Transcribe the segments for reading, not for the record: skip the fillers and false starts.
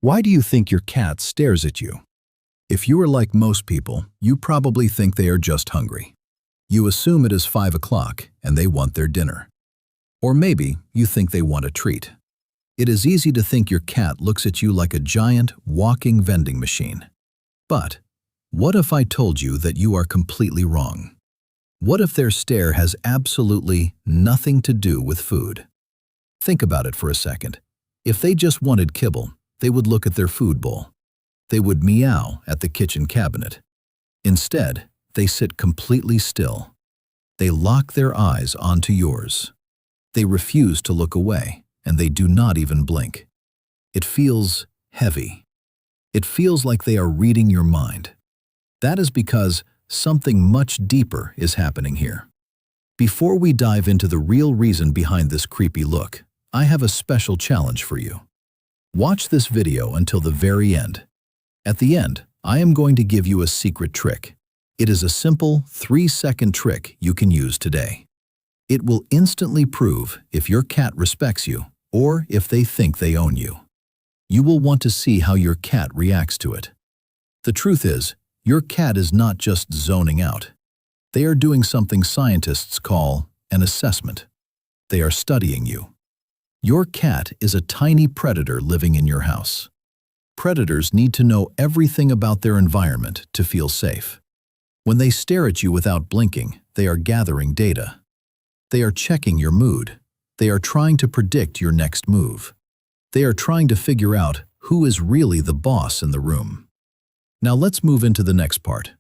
Why do you think your cat stares at you? If you are like most people, you probably think they are just hungry. You assume it is 5 o'clock and they want their dinner. Or maybe you think they want a treat. It is easy to think your cat looks at you like a giant, walking vending machine. But what if I told you that you are completely wrong? What if their stare has absolutely nothing to do with food? Think about it for a second. If they just wanted kibble, they would look at their food bowl. They would meow at the kitchen cabinet. Instead, they sit completely still. They lock their eyes onto yours. They refuse to look away, and they do not even blink. It feels heavy. It feels like they are reading your mind. That is because something much deeper is happening here. Before we dive into the real reason behind this creepy look, I have a special challenge for you. Watch this video until the very end. At the end, I am going to give you a secret trick. It is a simple 3-second trick you can use today. It will instantly prove if your cat respects you or if they think they own you. You will want to see how your cat reacts to it. The truth is, your cat is not just zoning out. They are doing something scientists call an assessment. They are studying you. Your cat is a tiny predator living in your house. Predators need to know everything about their environment to feel safe. When they stare at you without blinking, they are gathering data. They are checking your mood. They are trying to predict your next move. They are trying to figure out who is really the boss in the room. Now let's move into the next part.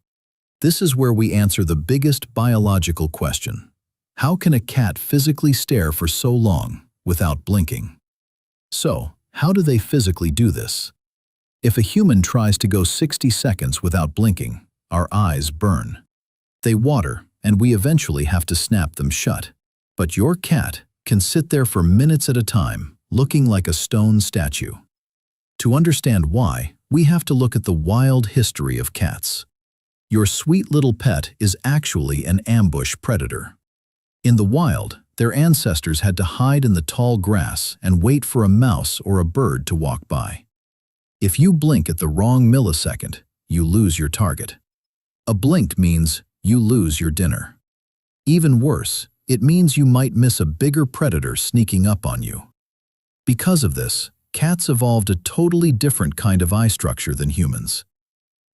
This is where we answer the biggest biological question. How can a cat physically stare for so long without blinking? So, how do they physically do this? If a human tries to go 60 seconds without blinking, our eyes burn. They water, and we eventually have to snap them shut. But your cat can sit there for minutes at a time, looking like a stone statue. To understand why, we have to look at the wild history of cats. Your sweet little pet is actually an ambush predator. In the wild, their ancestors had to hide in the tall grass and wait for a mouse or a bird to walk by. If you blink at the wrong millisecond, you lose your target. A blink means you lose your dinner. Even worse, it means you might miss a bigger predator sneaking up on you. Because of this, cats evolved a totally different kind of eye structure than humans.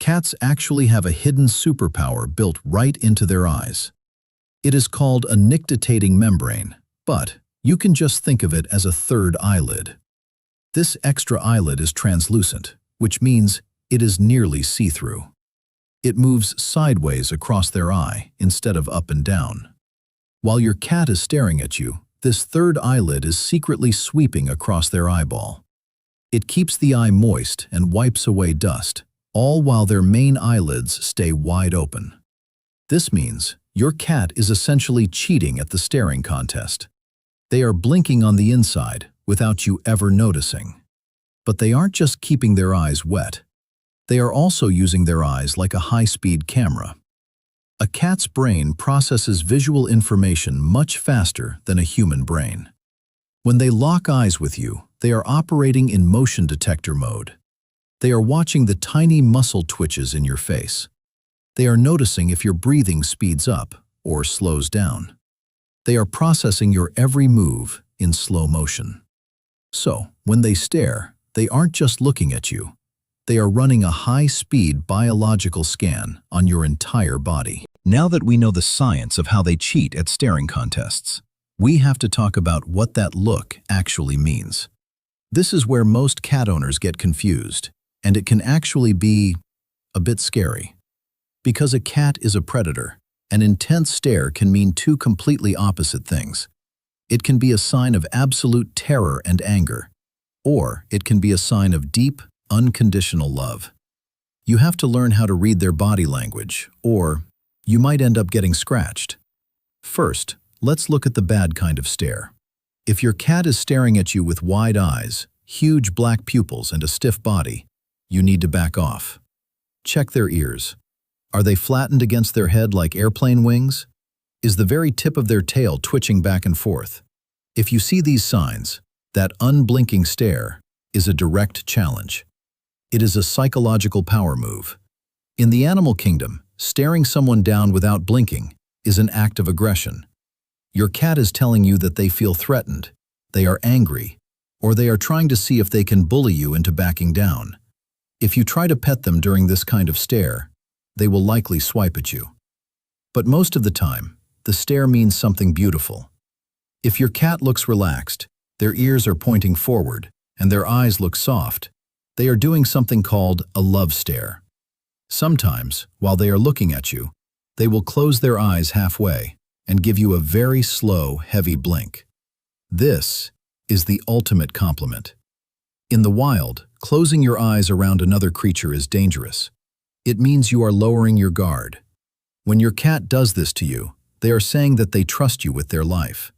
Cats actually have a hidden superpower built right into their eyes. It is called a nictitating membrane, but you can just think of it as a third eyelid. This extra eyelid is translucent, which means it is nearly see-through. It moves sideways across their eye instead of up and down. While your cat is staring at you, this third eyelid is secretly sweeping across their eyeball. It keeps the eye moist and wipes away dust, all while their main eyelids stay wide open. This means your cat is essentially cheating at the staring contest. They are blinking on the inside without you ever noticing. But they aren't just keeping their eyes wet. They are also using their eyes like a high-speed camera. A cat's brain processes visual information much faster than a human brain. When they lock eyes with you, they are operating in motion detector mode. They are watching the tiny muscle twitches in your face. They are noticing if your breathing speeds up or slows down. They are processing your every move in slow motion. So, when they stare, they aren't just looking at you. They are running a high-speed biological scan on your entire body. Now that we know the science of how they cheat at staring contests, we have to talk about what that look actually means. This is where most cat owners get confused, and it can actually be a bit scary. Because a cat is a predator, an intense stare can mean two completely opposite things. It can be a sign of absolute terror and anger, or it can be a sign of deep, unconditional love. You have to learn how to read their body language, or you might end up getting scratched. First, let's look at the bad kind of stare. If your cat is staring at you with wide eyes, huge black pupils, and a stiff body, you need to back off. Check their ears. Are they flattened against their head like airplane wings? Is the very tip of their tail twitching back and forth? If you see these signs, that unblinking stare is a direct challenge. It is a psychological power move. In the animal kingdom, staring someone down without blinking is an act of aggression. Your cat is telling you that they feel threatened, they are angry, or they are trying to see if they can bully you into backing down. If you try to pet them during this kind of stare, they will likely swipe at you. But most of the time, the stare means something beautiful. If your cat looks relaxed, their ears are pointing forward, and their eyes look soft, they are doing something called a love stare. Sometimes, while they are looking at you, they will close their eyes halfway and give you a very slow, heavy blink. This is the ultimate compliment. In the wild, closing your eyes around another creature is dangerous. It means you are lowering your guard. When your cat does this to you, they are saying that they trust you with their life.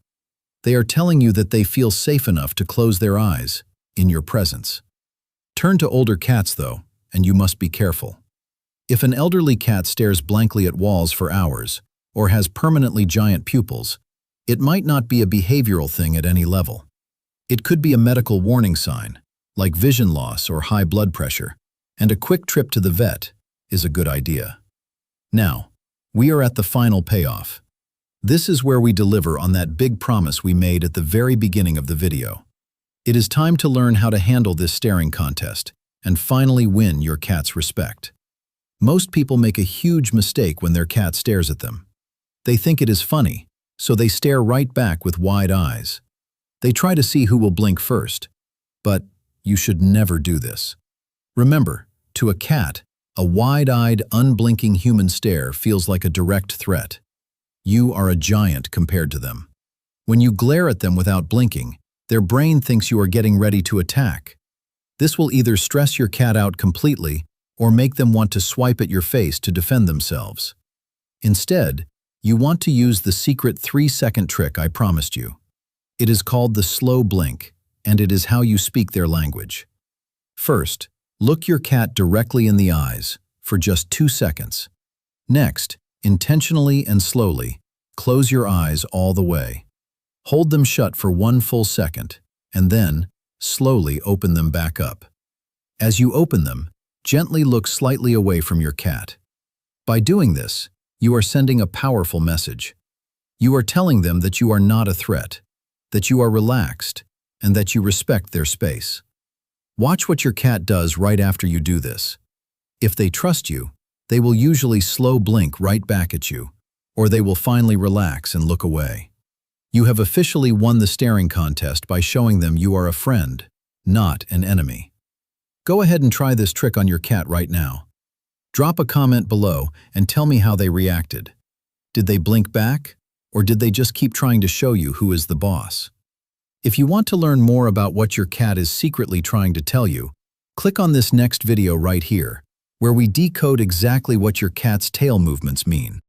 They are telling you that they feel safe enough to close their eyes in your presence. Turn to older cats, though, and you must be careful. If an elderly cat stares blankly at walls for hours or has permanently giant pupils, it might not be a behavioral thing at any level. It could be a medical warning sign, like vision loss or high blood pressure, and a quick trip to the vet is a good idea. Now, we are at the final payoff. This is where we deliver on that big promise we made at the very beginning of the video. It is time to learn how to handle this staring contest and finally win your cat's respect. Most people make a huge mistake when their cat stares at them. They think it is funny, so they stare right back with wide eyes. They try to see who will blink first, but you should never do this. Remember, to a cat, a wide-eyed, unblinking human stare feels like a direct threat. You are a giant compared to them. When you glare at them without blinking, their brain thinks you are getting ready to attack. This will either stress your cat out completely or make them want to swipe at your face to defend themselves. Instead, you want to use the secret 3-second trick I promised you. It is called the slow blink, and it is how you speak their language. First, look your cat directly in the eyes for just 2 seconds. Next, intentionally and slowly, close your eyes all the way. Hold them shut for 1 full second, and then slowly open them back up. As you open them, gently look slightly away from your cat. By doing this, you are sending a powerful message. You are telling them that you are not a threat, that you are relaxed, and that you respect their space. Watch what your cat does right after you do this. If they trust you, they will usually slow blink right back at you, or they will finally relax and look away. You have officially won the staring contest by showing them you are a friend, not an enemy. Go ahead and try this trick on your cat right now. Drop a comment below and tell me how they reacted. Did they blink back, or did they just keep trying to show you who is the boss? If you want to learn more about what your cat is secretly trying to tell you, click on this next video right here, where we decode exactly what your cat's tail movements mean.